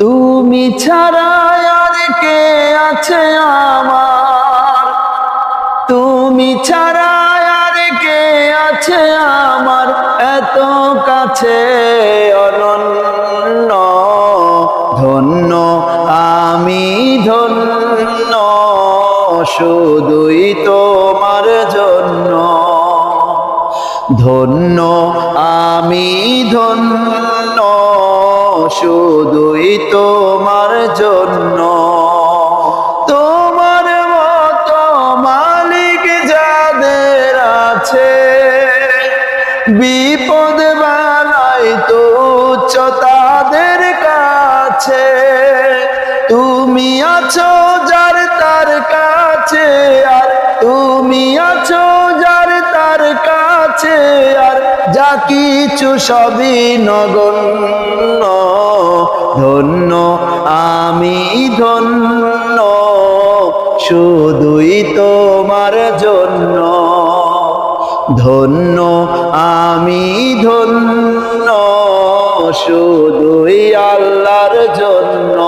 তুমি ছাড়া আর কে আছে আমার, তুমি ছাড়া আর কে আছে আমার, এত কাছে অনন্য। ধন্য আমি ধন্য, শুধুই তোমার জন্য। ধন্য আমি ধন্য, শুধুই তোমার জন্য। তোমার মতো মালিক যাদের আছে, বিপদ বালাই তুচ্ছ তাদের কাছে। তুমি আছো যার তার কাছে, আর তুমি আছো যার তার কাছে, আর যা কিছু সবই নগণ্য। ধন্য আমি ধন্য, শুধুই তোমার জন্য। ধন্য আমি ধন্য, শুধুই আল্লাহর জন্য।